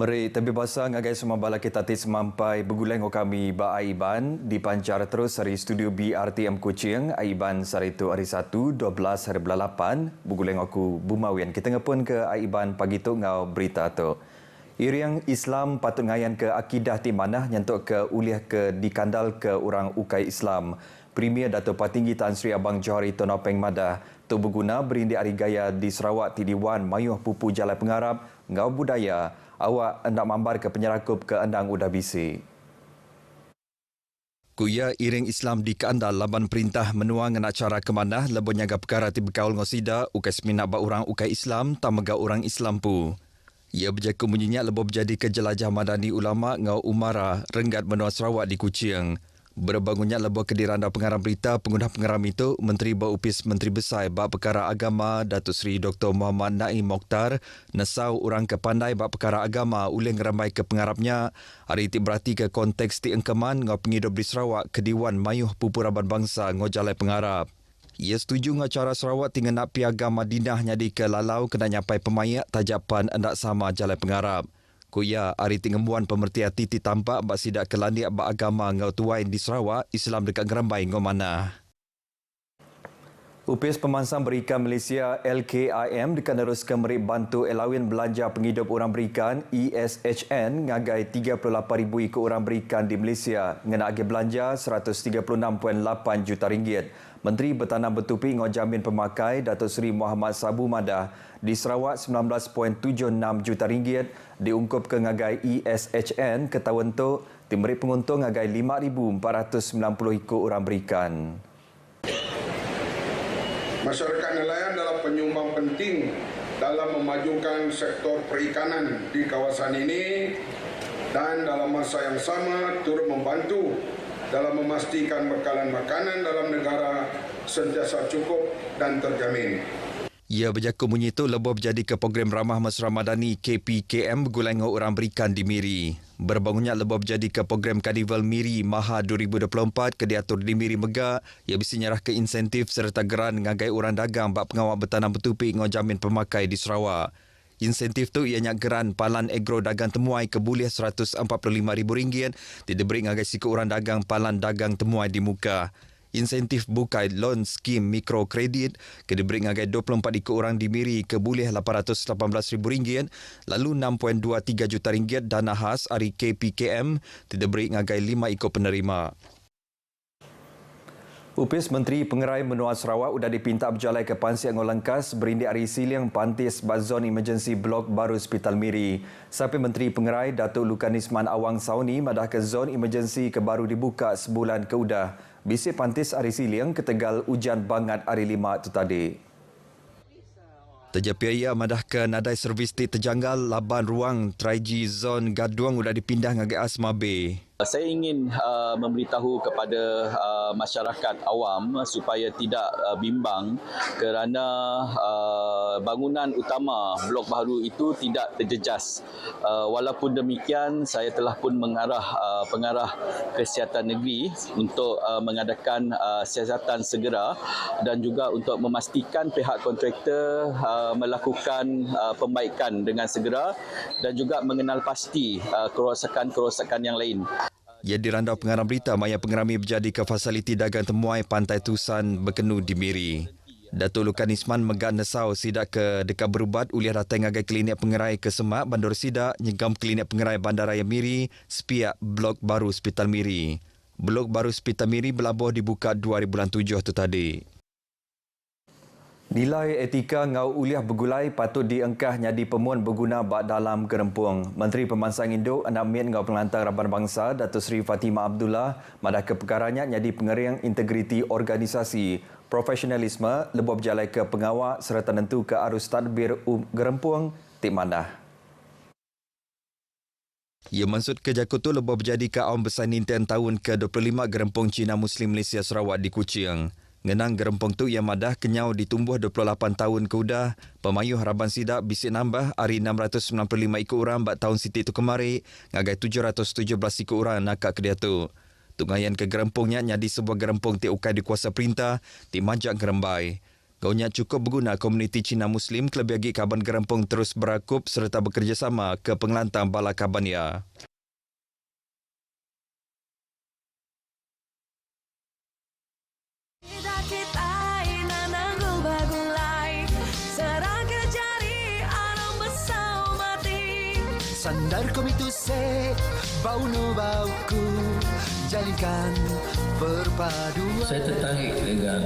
Meri tapi bahasa ngagai semua bala kita tis sampai beguleng kami ba Aiban dipancar terus dari studio BRTM Kuching Aiban sari itu hari 1 12 hari 8 beguleng aku Bumawian kita ngepun ke Aiban pagi tu ngau berita tu. Iriang Islam patut ngayan ke akidah ti manah nyentuk ke uliah ke dikandal ke orang ukai Islam. Premier Dato' Patinggi Tan Sri Abang Johari Tonopeng Madah tu berguna berindi hari gaya di Sarawak ti Diwan Mayuh Pupu Jalan Pengarap ngau budaya awak hendak mambar ke penyerakup ke endang udah bisi. Kuya iring Islam di keandal laban perintah menuang nak cara ke mana lebon nyaga perkara ti berkaul ngosida ukai semina ba orang ukai Islam tamega orang Islam pu. Ia berjaku bunyinya lebih berjadi ke jelajah madani ulama ngau umara renggat menua Sarawak di Kuching. Berbangunnya lebih ke diranda pengarang berita pengguna pengeram itu Menteri Baupis Menteri Besar Bab Perkara Agama Datuk Seri Dr. Muhammad Naim Mokhtar nesau orang kepandai bab perkara agama uleng ramai ke pengarapnya hari ti berarti ke konteks ti engkeman ngau penghidup di Sarawak ke Diwan Mayuh Pupuraban Bangsa ngau jalai pengarap. Ia setuju ngau cara Sarawak tinggal nak piagam Madinah nyadi ke lalau kena nyapai pemayak tajapan endak sama jalai pengarap. Kuya hari tingembuan pemerti hati ti tampak bak sidak kelandiak bak agama ngau tuain di Sarawak Islam dekat Ngerambai ngau mana. Upis Pemansang Berikan Malaysia LKIM dikaneruskan meri bantu elawin belanja penghidup orang berikan ESHN ngagai 38,000 ikut orang berikan di Malaysia ngena agi belanja 136.8 juta ringgit. Menteri Bertanam Bertupi ngau jamin pemakai Datuk Seri Muhammad Sabu Madah di Sarawak 19.76 juta ringgit diungkup ke ngagai ESHN ke tahun tu timeri penguntung ngagai 5,490 ikut orang berikan. Masyarakat nelayan adalah penyumbang penting dalam memajukan sektor perikanan di kawasan ini dan dalam masa yang sama turut membantu dalam memastikan bekalan makanan dalam negara sentiasa cukup dan terjamin. Ia berjaku bunyi itu lebih berjadi ke program Ramah Mesra Madani KPKM bergulai dengan orang berikan di Miri. Berbangunnya lebih berjadi ke program Karnival Miri Maha 2024 ke diatur di Miri Mega ia bisa nyerah ke insentif serta geran ngagai orang dagang bab pengawal bertanam bertupi ngau jamin pemakai di Sarawak. Insentif tu ianya geran palan agro dagang temuai ke boleh RM145,000 diberi ngagai siku orang dagang palan dagang temuai di muka. Insentif bukai loan skim mikrokredit ke diberi ngagai 24 ikut orang di Miri ke boleh RM818,000 lalu RM6.23 juta dana khas hari KPKM diberi ngagai 5 ikut penerima. Upis Menteri Pengerai Menua Sarawak sudah dipinta berjalai ke Pansiak Ngau Langkas berindi hari siliang pantis bazon emergency blok baru Hospital Miri. Sampai Menteri Pengerai Datuk Lukanisman Awang Sauni madah ke zon emergency ke baru dibuka sebulan ke udah. Bisik pantis hari siliang ketegal hujan bangat hari 5 tu tadi. Terjapiaya madah ke nadai servis ti terjanggal laban ruang 3G zon Gaduang sudah dipindah ngagai Asma Bay. Saya ingin memberitahu kepada masyarakat awam supaya tidak bimbang kerana bangunan utama blok baru itu tidak terjejas. Walaupun demikian, saya telah pun mengarah pengarah kesihatan negeri untuk mengadakan siasatan segera dan juga untuk memastikan pihak kontraktor melakukan pembaikan dengan segera dan juga mengenal pasti kerosakan-kerosakan yang lain. Ia dirandau pengarang berita maya pengerami berjadi ke fasiliti dagang temuai Pantai Tusan Berkenu di Miri. Datuk Lukanisman megak nesau sidak ke dekat berubat uliah datang ngagai klinik pengerai ke Semak Bandar Sidak nyegam klinik pengerai Bandaraya Miri sepiak blok baru Hospital Miri. Blok baru Hospital Miri berlabuh dibuka 2007 tu tadi. Nilai etika ngau uliah bergulai patut diengkah nyadi pemuan berguna bak dalam gerempung. Menteri Pemansang Induk Anak Mian ngau Pelantar Raban Bangsa Datuk Seri Fatimah Abdullah madah ke perkaranya nyadi pengering integriti organisasi, profesionalisme, lebih berjalai ke pengawak serta tentu ke arus tadbir gerempung tik mandah. Ia maksud kerja kutu lebih berjadi ke awam besar Ninten tahun ke-25 gerempung Cina Muslim Malaysia Sarawak di Kuching. Ngenang gerempong tu yang madah kenyau ditumbuh 28 tahun ke udah. Pemayuh Raban Sidak bisik nambah hari 695 ikut orang bak tahun Siti tu kemari ngagai 717 ikut orang nakak ke dia tu. Tungayan ke gerempongnya nyadi sebuah gerempong ti ukai di kuasa perintah ti majak Ngerambai. Gaunya cukup berguna komuniti Cina Muslim kelebih lagi Kaban Gerempung terus berakup serta bekerjasama ke pengelantang bala Kabania. Sandar komitu se bau no bauku jalinkan perpaduan. Saya tertarik dengan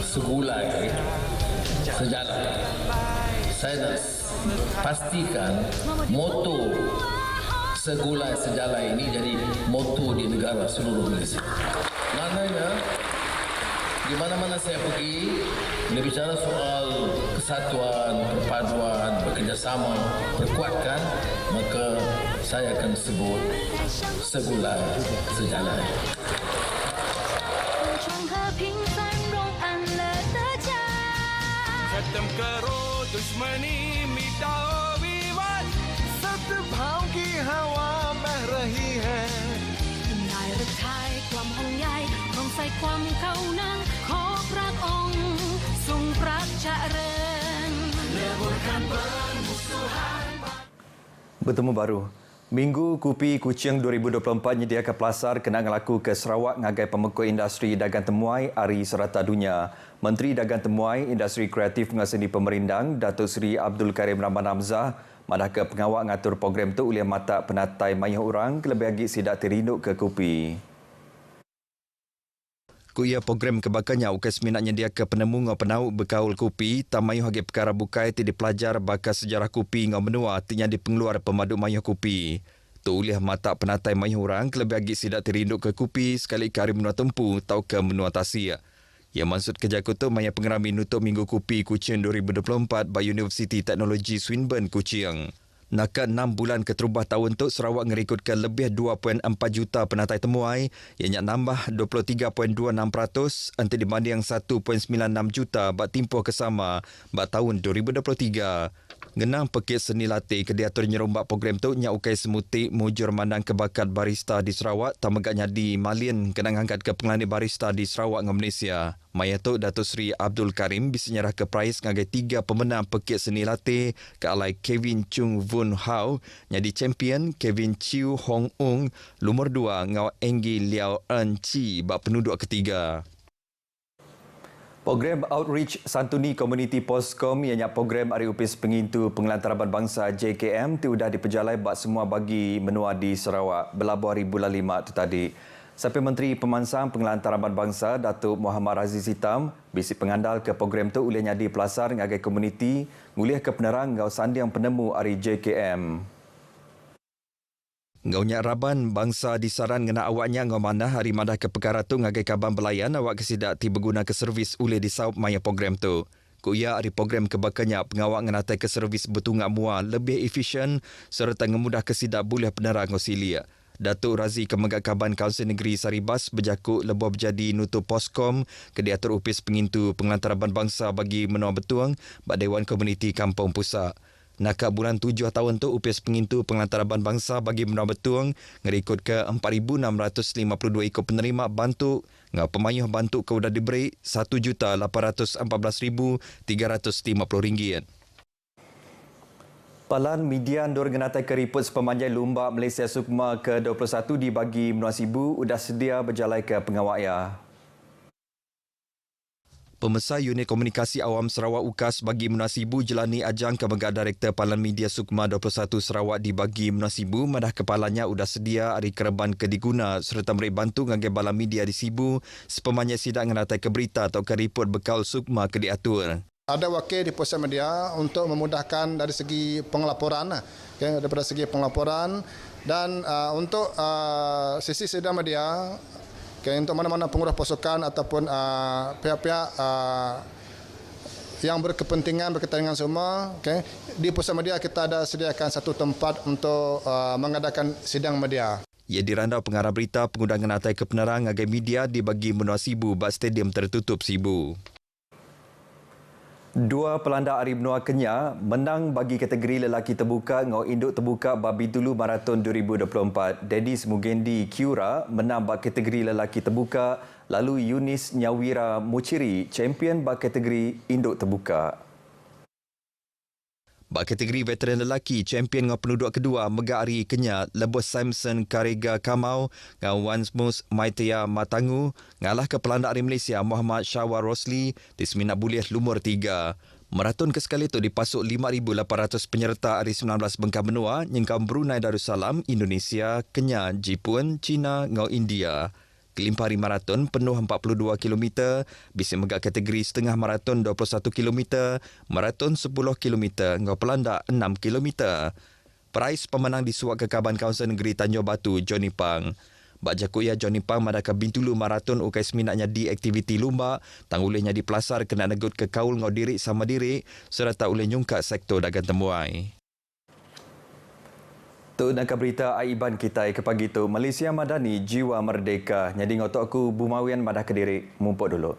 segulai sejalan. Saya nak pastikan moto segulai sejalan ini jadi moto di negara seluruh Malaysia. Maknanya di mana-mana saya pergi, bila bicara soal kesatuan, perpaduan, bekerjasama, perkuatkan, maka saya akan sebut segulai sejalan. Khatam karo dushmani mitao viwad, satbhav ki hawa beh rahi hai. นายรักไทยความห่วงใยของใส่ความเข้านังขอพระองค์ทรงพระเจริญ Bertemu baru. Minggu Kupi Kuching 2024 menyediakan pelasar kenangan laku ke Sarawak ngagai pemekul industri dagang temuai Hari Serata Dunia. Menteri Dagang Temuai, Industri Kreatif dengan Seni Pemerindang, Datuk Seri Abdul Karim Rahman Hamzah, madah ke pengawal ngatur program tu oleh mata penatai mayah orang kelebih lagi sidak terinduk ke Kupi. Kuya program kebakannya UKS minat nyedia ke penemu ngau penau berkaul Kupi, tamayuh hagi perkara bukai ti dipelajar bakas sejarah Kupi ngau menua tinya di pengeluar pemadu mayuh Kupi. Tu oleh mata penatai mayuh orang kelebih lagi sidak terinduk ke Kupi sekali ke hari menua tempu tau ke menua tasia. Yang maksud kerja kutu maya pengerami nutup Minggu Kupi Kuching 2024 by University Teknologi Swinburne Kuching. Nak 6 bulan keterubah tahun tu Sarawak ngerikutkan lebih 2.4 juta penatai temuai yang nambah 23.26% anti dibanding 1.96 juta bak timpuh kesama bak tahun 2023. Ngenang pekit seni latih ke diatur nyerombak program tu nya ukai semutik mujur mandang kebakat barista di Sarawak tamagaknya di Malin kenang angkat ke pengelani barista di Sarawak dengan Malaysia. Maya tu Datuk Seri Abdul Karim bisa nyerah ke prize ngagai 3 pemenang pekit seni latih ke alai Kevin Chung Vun Hau jadi champion, Kevin Chiu Hong Ung lumur 2 ngau Enggi Liao En Chi bak penduduk ketiga. Program Outreach Santuni Komuniti Poskom ianya program Hari Upis Pengintu Pengelantaraban Bangsa JKM tu sudah diperjalai bak semua bagi menua di Sarawak berlabuh hari bulan 5 tu tadi. Sampai Menteri Pemansang Pengelantaraban Bangsa Datuk Muhammad Aziz Hitam bisi pengandal ke program tu oleh nyadi pelasar ngagai komuniti ngulih ke penerang ngau sandiang penemu Hari JKM. Ngaunya Raban bangsa disaran ngena awaknya ngau mana hari madah ke perkara tu ngagai kaban belayan awak kesidak ti berguna ke servis oleh disaup maya program tu. Kuya hari program kebakannya pengawak ngenatai ke servis betungak mua lebih efisien serta ngemudah kesidak boleh penerang ngau silia. Datuk Razi Kemegak Kaban Kaunsil Negeri Saribas berjakut lebuh berjadi nutup Poskom ke diatur upis pengintu Pengelantaraban Bangsa bagi menua betuang bak Dewan Komuniti Kampung Pusat. Nakak bulan 7 tahun tu upis pengintu Pengelantaraban Bangsa bagi menua betuang ngerikut ke 4,652 ekor penerima bantuk ngau pemayuh bantuk ke udah diberi RM1,814,350. Palan Midian Dor Genatai Keriput Sepemanjai Lumba Malaysia Sukma ke-21 dibagi Menua Sibu sudah sedia berjalai ke pengawaya. Pemesar Unit Komunikasi Awam Sarawak UKAS bagi Menua Sibu jelani ajang Kemegak Direktor Palan Media Sukma 21 Sarawak dibagi Menua Sibu madah kepalanya sudah sedia hari kereban ke diguna serta memberi bantu ngagai bala media di Sibu sepemanjai sidak Genatai ke berita atau keriput bekal Sukma ke diatur. Ada wakil di pusat media untuk memudahkan dari segi pengelaporan, okay, daripada segi pengelaporan dan untuk sisi sidang media, okay, untuk mana-mana pengurus pasukan ataupun pihak-pihak yang berkepentingan berkaitan dengan semua, okay, di pusat media kita ada sediakan satu tempat untuk mengadakan sidang media. Ia dirandau pengarah berita pengundangan atai ke penerang agai media dibagi Menua Sibu bak stadium tertutup Sibu. Dua pelanda Ari Benua Kenyah menang bagi kategori lelaki terbuka ngau induk terbuka Babi Dulu Marathon 2024. Dedis Mugendi Kiura menang bak kategori lelaki terbuka, lalu Yunis Nyawira Muciri champion bak kategori induk terbuka. Bak kategori veteran lelaki, champion ngau penduduk kedua Megah Ari Kenyah, Lebos Samson Karega Kamau ngau Wansmus Maitea Matangu ngalah ke pelanda Ari Malaysia Muhammad Syawar Rosli di Seminat Buliah Lumur 3. Maraton kesekali itu dipasuk 5,800 penyerta Ari 19 bengkang benua nyengkam Brunei Darussalam, Indonesia, Kenya, Jepun, China ngau India. Kelimpah hari maraton penuh 42 km, bisa megak kategori setengah maraton 21 km, maraton 10 km, ngau pelanda 6 km. Prais pemenang disuak ke Kaban Kaunsil Negeri Tanjung Batu, Johnny Pang. Bak Jakuya Johnny Pang madaka Bintulu Maraton ukai seminatnya di aktiviti lumba, tang ulehnya di pelasar kena negut ke kaul ngau diri sama diri, serta uleh nyungkat sektor dagang temuai. Tu nak berita aiban kita ke pagi tu. Malaysia Madani jiwa merdeka. Jadi ngotok aku Bumawian madah Kediri mumpuk dulu.